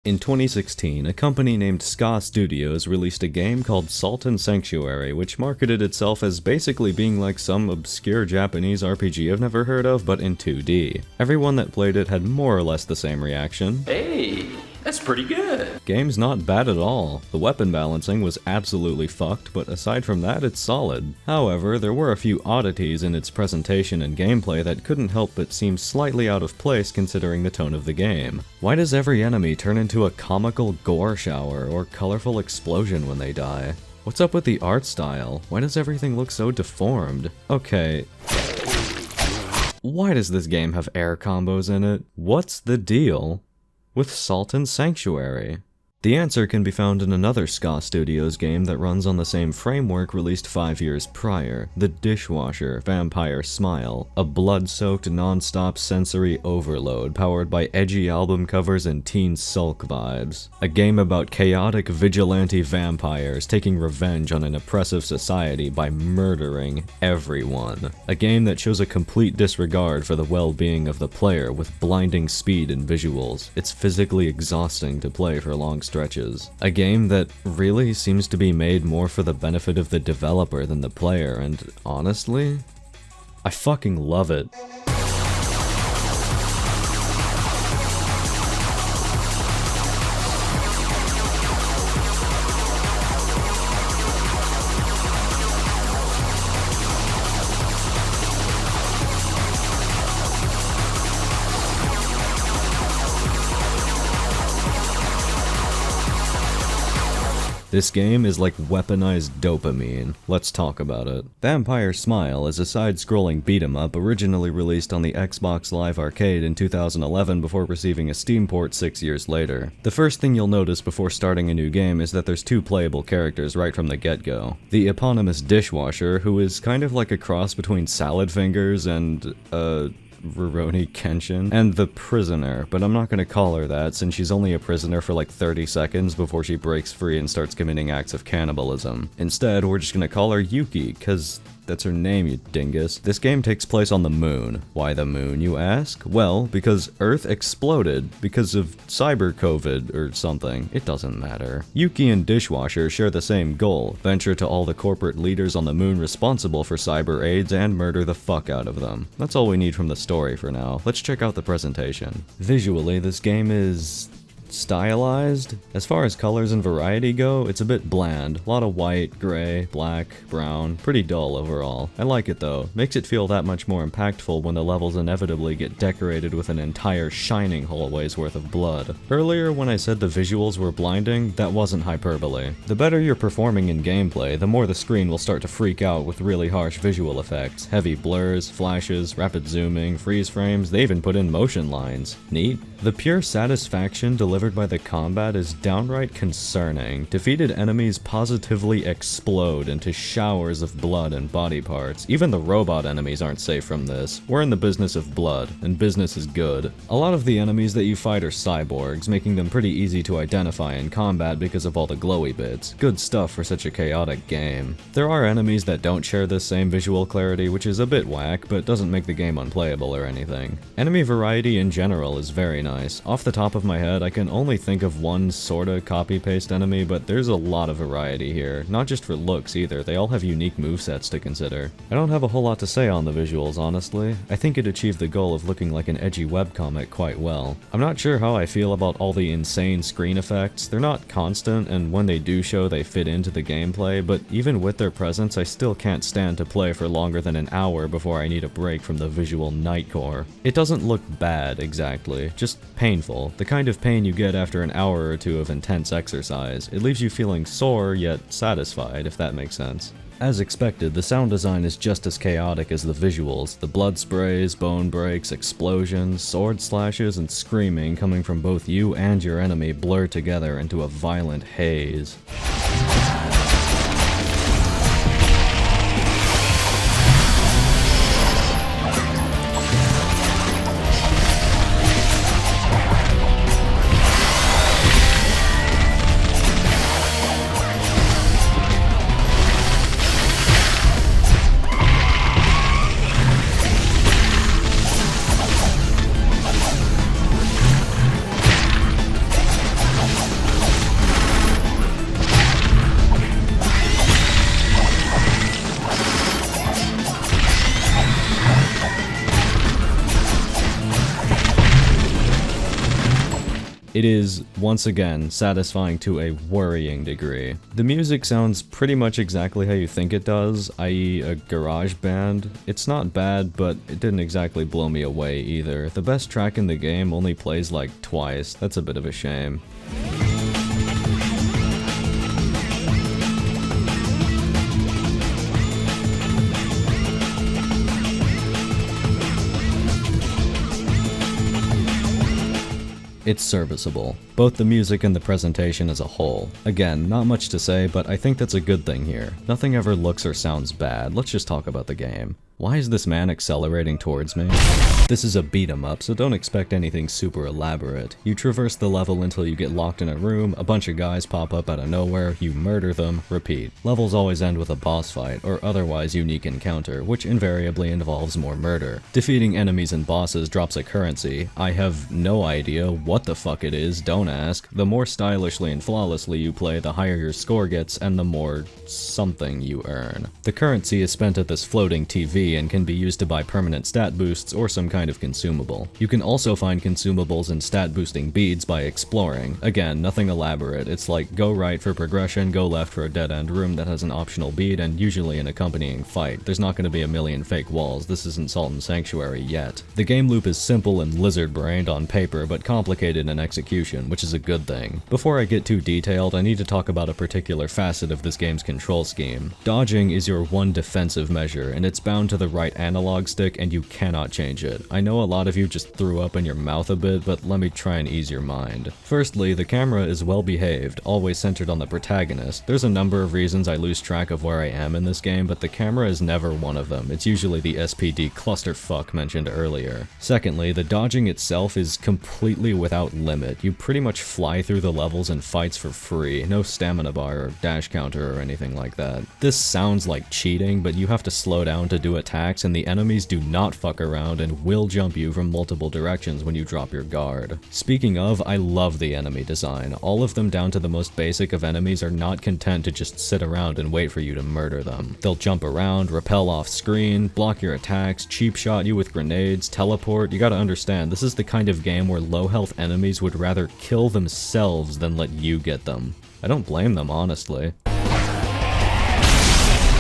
In 2016, a company named Ska Studios released a game called Salt and Sanctuary, which marketed itself as basically being like some obscure Japanese RPG I've never heard of, but in 2D. Everyone that played it had more or less the same reaction. Hey, that's pretty good. Game's not bad at all. The weapon balancing was absolutely fucked, but aside from that, it's solid. However, there were a few oddities in its presentation and gameplay that couldn't help but seem slightly out of place considering the tone of the game. Why does every enemy turn into a comical gore shower or colorful explosion when they die? What's up with the art style? Why does everything look so deformed? Okay. Why does this game have air combos in it? What's the deal with Salt and Sanctuary? The answer can be found in another Ska Studios game that runs on the same framework released 5 years prior, The Dishwasher Vampire Smile, a blood-soaked non-stop sensory overload powered by edgy album covers and teen sulk vibes. A game about chaotic vigilante vampires taking revenge on an oppressive society by murdering everyone. A game that shows a complete disregard for the well-being of the player with blinding speed and visuals. It's physically exhausting to play for long stretches. A game that really seems to be made more for the benefit of the developer than the player, and honestly, I fucking love it. This game is like weaponized dopamine. Let's talk about it. Vampire Smile is a side-scrolling beat-em-up originally released on the Xbox Live Arcade in 2011 before receiving a Steam port 6 years later. The first thing you'll notice before starting a new game is that there's two playable characters right from the get-go. The eponymous Dishwasher, who is kind of like a cross between Salad Fingers and, Rurouni Kenshin, and the prisoner, but I'm not gonna call her that since she's only a prisoner for like 30 seconds before she breaks free and starts committing acts of cannibalism. Instead, we're just gonna call her Yuki, cause that's her name, you dingus. This game takes place on the moon. Why the moon, you ask? Well, because Earth exploded because of cyber COVID or something. It doesn't matter. Yuki and Dishwasher share the same goal: venture to all the corporate leaders on the moon responsible for cyber AIDS and murder the fuck out of them. That's all we need from the story for now. Let's check out the presentation. Visually, this game is stylized. As far as colors and variety go, it's a bit bland. A lot of white, gray, black, brown. Pretty dull overall. I like it though. Makes it feel that much more impactful when the levels inevitably get decorated with an entire shining hallway's worth of blood. Earlier when I said the visuals were blinding, that wasn't hyperbole. The better you're performing in gameplay, the more the screen will start to freak out with really harsh visual effects. Heavy blurs, flashes, rapid zooming, freeze frames, they even put in motion lines. Neat. The pure satisfaction delivered by the combat is downright concerning. Defeated enemies positively explode into showers of blood and body parts. Even the robot enemies aren't safe from this. We're in the business of blood, and business is good. A lot of the enemies that you fight are cyborgs, making them pretty easy to identify in combat because of all the glowy bits. Good stuff for such a chaotic game. There are enemies that don't share this same visual clarity, which is a bit whack, but doesn't make the game unplayable or anything. Enemy variety in general is very nice. Off the top of my head, I can only think of one sorta copy-paste enemy, but there's a lot of variety here. Not just for looks either, they all have unique movesets to consider. I don't have a whole lot to say on the visuals, honestly. I think it achieved the goal of looking like an edgy webcomic quite well. I'm not sure how I feel about all the insane screen effects. They're not constant, and when they do show, they fit into the gameplay, but even with their presence, I still can't stand to play for longer than an hour before I need a break from the visual nightcore. It doesn't look bad, exactly, just painful. The kind of pain you get after an hour or two of intense exercise. It leaves you feeling sore, yet satisfied, if that makes sense. As expected, the sound design is just as chaotic as the visuals. The blood sprays, bone breaks, explosions, sword slashes, and screaming coming from both you and your enemy blur together into a violent haze. It is, once again, satisfying to a worrying degree. The music sounds pretty much exactly how you think it does, i.e. a garage band. It's not bad, but it didn't exactly blow me away either. The best track in the game only plays like twice. That's a bit of a shame. It's serviceable, both the music and the presentation as a whole. Again, not much to say, but I think that's a good thing here. Nothing ever looks or sounds bad. Let's just talk about the game. Why is this man accelerating towards me? This is a beat 'em up, so don't expect anything super elaborate. You traverse the level until you get locked in a room, a bunch of guys pop up out of nowhere, you murder them, repeat. Levels always end with a boss fight, or otherwise unique encounter, which invariably involves more murder. Defeating enemies and bosses drops a currency. I have no idea what the fuck it is, don't ask. The more stylishly and flawlessly you play, the higher your score gets, and the more something you earn. The currency is spent at this floating TV and can be used to buy permanent stat boosts or some kind of consumable. You can also find consumables and stat boosting beads by exploring. Again, nothing elaborate. It's like go right for progression, go left for a dead-end room that has an optional bead and usually an accompanying fight. There's not going to be a million fake walls. This isn't Salt and Sanctuary yet. The game loop is simple and lizard-brained on paper, but complicated in execution, which is a good thing. Before I get too detailed, I need to talk about a particular facet of this game's control scheme. Dodging is your one defensive measure, and it's bound to the right analog stick and you cannot change it. I know a lot of you just threw up in your mouth a bit, but let me try and ease your mind. Firstly, the camera is well behaved, always centered on the protagonist. There's a number of reasons I lose track of where I am in this game, but the camera is never one of them. It's usually the SPD clusterfuck mentioned earlier. Secondly, the dodging itself is completely without limit. You pretty much fly through the levels and fights for free. No stamina bar or dash counter or anything like that. This sounds like cheating, but you have to slow down to do attacks, and the enemies do not fuck around and will jump you from multiple directions when you drop your guard. Speaking of, I love the enemy design. All of them down to the most basic of enemies are not content to just sit around and wait for you to murder them. They'll jump around, repel off screen, block your attacks, cheap shot you with grenades, teleport. You gotta understand, this is the kind of game where low health enemies would rather kill themselves than let you get them. I don't blame them, honestly.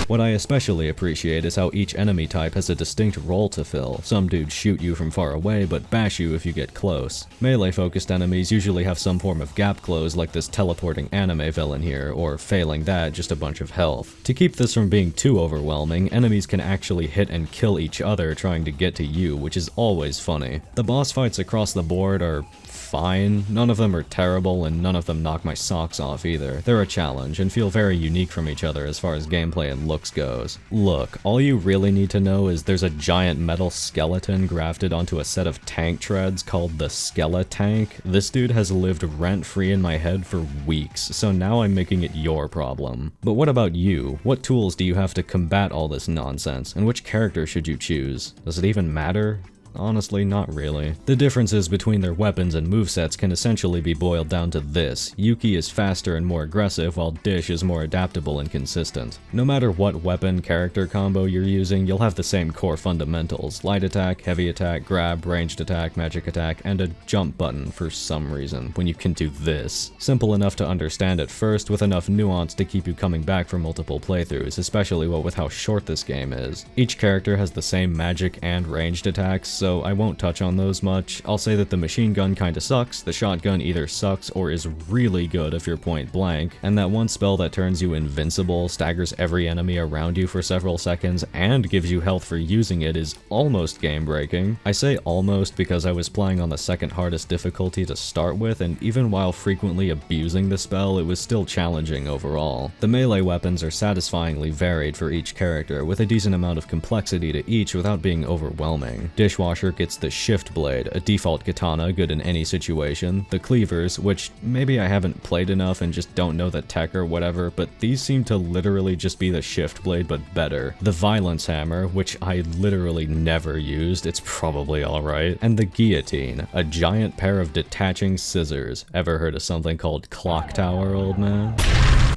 What I especially appreciate is how each enemy type has a distinct role to fill. Some dudes shoot you from far away, but bash you if you get close. Melee-focused enemies usually have some form of gap close like this teleporting anime villain here, or failing that, just a bunch of health. To keep this from being too overwhelming, enemies can actually hit and kill each other trying to get to you, which is always funny. The boss fights across the board are fine. None of them are terrible, and none of them knock my socks off either. They're a challenge, and feel very unique from each other as far as gameplay and looks goes. Look, all you really need to know is there's a giant metal skeleton grafted onto a set of tank treads called the Skeletank. This dude has lived rent-free in my head for weeks, so now I'm making it your problem. But what about you? What tools do you have to combat all this nonsense, and which character should you choose? Does it even matter? Honestly, not really. The differences between their weapons and movesets can essentially be boiled down to this. Yuki is faster and more aggressive, while Dish is more adaptable and consistent. No matter what weapon character combo you're using, you'll have the same core fundamentals: light attack, heavy attack, grab, ranged attack, magic attack, and a jump button for some reason, when you can do this. Simple enough to understand at first, with enough nuance to keep you coming back for multiple playthroughs, especially what with how short this game is. Each character has the same magic and ranged attacks, so I won't touch on those much. I'll say that the machine gun kinda sucks, the shotgun either sucks or is really good if you're point blank, and that one spell that turns you invincible, staggers every enemy around you for several seconds, and gives you health for using it is almost game-breaking. I say almost because I was playing on the second hardest difficulty to start with, and even while frequently abusing the spell, it was still challenging overall. The melee weapons are satisfyingly varied for each character, with a decent amount of complexity to each without being overwhelming. Dishwasher gets the shift blade, a default katana good in any situation, the cleavers, which maybe I haven't played enough and just don't know the tech or whatever, but these seem to literally just be the shift blade but better, the violence hammer, which I literally never used, it's probably alright, and the guillotine, a giant pair of detaching scissors. Ever heard of something called Clock Tower, old man?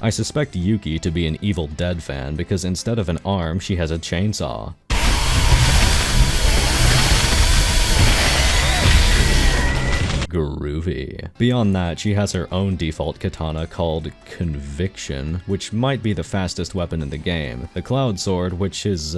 I suspect Yuki to be an Evil Dead fan because instead of an arm, she has a chainsaw. Groovy. Beyond that, she has her own default katana called Conviction, which might be the fastest weapon in the game. The Cloud Sword, which is,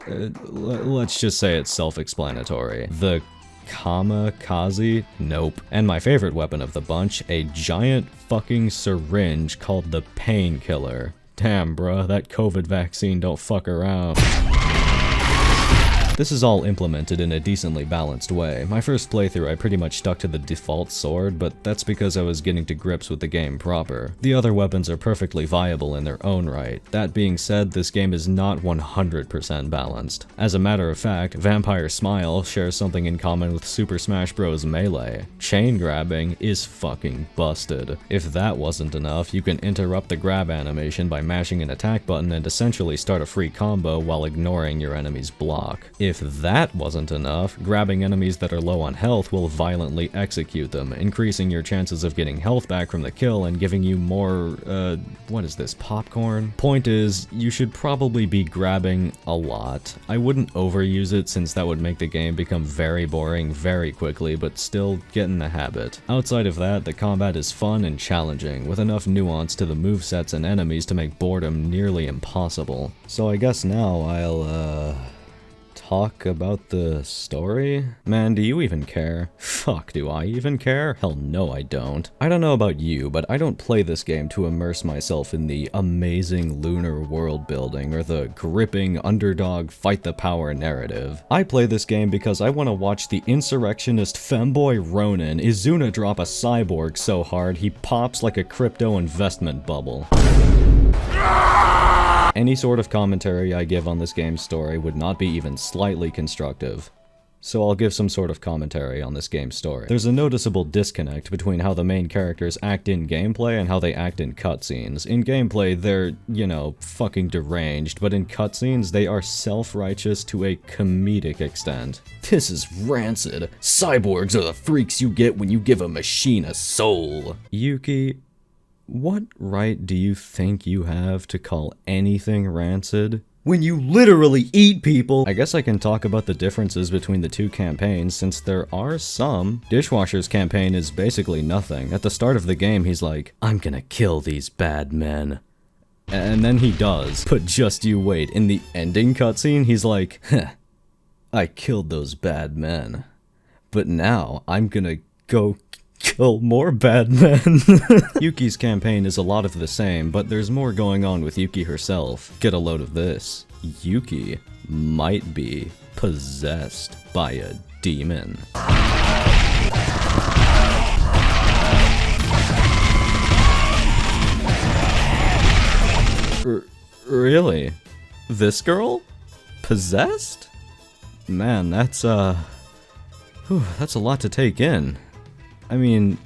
let's just say it's self-explanatory. The Kamikaze? Nope. And my favorite weapon of the bunch, a giant fucking syringe called the Painkiller. Damn, bruh, that COVID vaccine don't fuck around. This is all implemented in a decently balanced way. My first playthrough I pretty much stuck to the default sword, but that's because I was getting to grips with the game proper. The other weapons are perfectly viable in their own right. That being said, this game is not 100% balanced. As a matter of fact, Vampire Smile shares something in common with Super Smash Bros. Melee. Chain grabbing is fucking busted. If that wasn't enough, you can interrupt the grab animation by mashing an attack button and essentially start a free combo while ignoring your enemy's block. If that wasn't enough, grabbing enemies that are low on health will violently execute them, increasing your chances of getting health back from the kill and giving you more, what is this, popcorn? Point is, you should probably be grabbing a lot. I wouldn't overuse it since that would make the game become very boring very quickly, but still get in the habit. Outside of that, the combat is fun and challenging, with enough nuance to the movesets and enemies to make boredom nearly impossible. So I guess now I'll, talk about the story? Man, do you even care? Fuck, do I even care? Hell no, I don't. I don't know about you, but I don't play this game to immerse myself in the amazing lunar world building or the gripping underdog fight the power narrative. I play this game because I want to watch the insurrectionist femboy Ronin Izuna drop a cyborg so hard he pops like a crypto investment bubble. Any sort of commentary I give on this game's story would not be even slightly constructive. So I'll give some sort of commentary on this game's story. There's a noticeable disconnect between how the main characters act in gameplay and how they act in cutscenes. In gameplay, they're, you know, fucking deranged, but in cutscenes, they are self-righteous to a comedic extent. This is rancid. Cyborgs are the freaks you get when you give a machine a soul. Yuki, what right do you think you have to call anything rancid when you literally eat people? I guess I can talk about the differences between the two campaigns since there are some. Dishwasher's campaign is basically nothing. At the start of the game, he's like, I'm gonna kill these bad men. And then he does. But just you wait, in the ending cutscene, he's like, heh, I killed those bad men. But now, I'm gonna go kill more bad men. Yuki's campaign is a lot of the same, but there's more going on with Yuki herself. Get a load of this. Yuki might be possessed by a demon. Really? This girl? Possessed? Man, that's a lot to take in. I mean,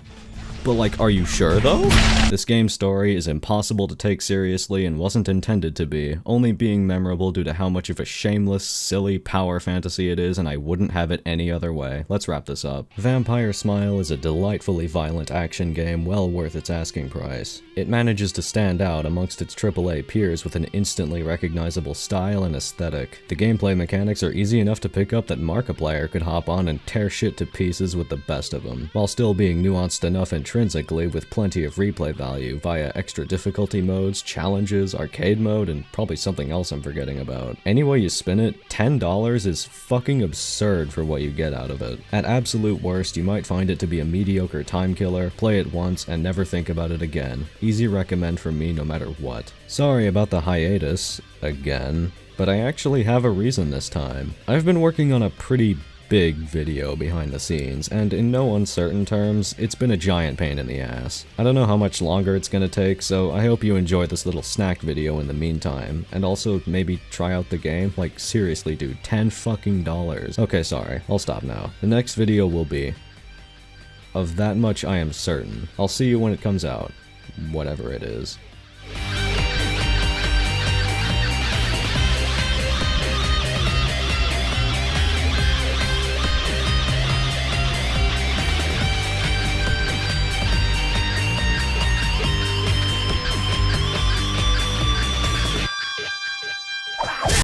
but like, are you sure though? This game's story is impossible to take seriously and wasn't intended to be, only being memorable due to how much of a shameless, silly power fantasy it is, and I wouldn't have it any other way. Let's wrap this up. Vampire Smile is a delightfully violent action game well worth its asking price. It manages to stand out amongst its AAA peers with an instantly recognizable style and aesthetic. The gameplay mechanics are easy enough to pick up that Markiplier could hop on and tear shit to pieces with the best of them, while still being nuanced enough intrinsically with plenty of replay value via extra difficulty modes, challenges, arcade mode, and probably something else I'm forgetting about. Any way you spin it, $10 is fucking absurd for what you get out of it. At absolute worst, you might find it to be a mediocre time killer, play it once, and never think about it again. Easy recommend from me no matter what. Sorry about the hiatus, again, but I actually have a reason this time. I've been working on a pretty big video behind the scenes, and in no uncertain terms, it's been a giant pain in the ass. I don't know how much longer it's gonna take, so I hope you enjoy this little snack video in the meantime, and also maybe try out the game. Like, seriously dude, $10 fucking. Okay, sorry, I'll stop now. The next video will be. Of that much I am certain. I'll see you when it comes out. Whatever it is.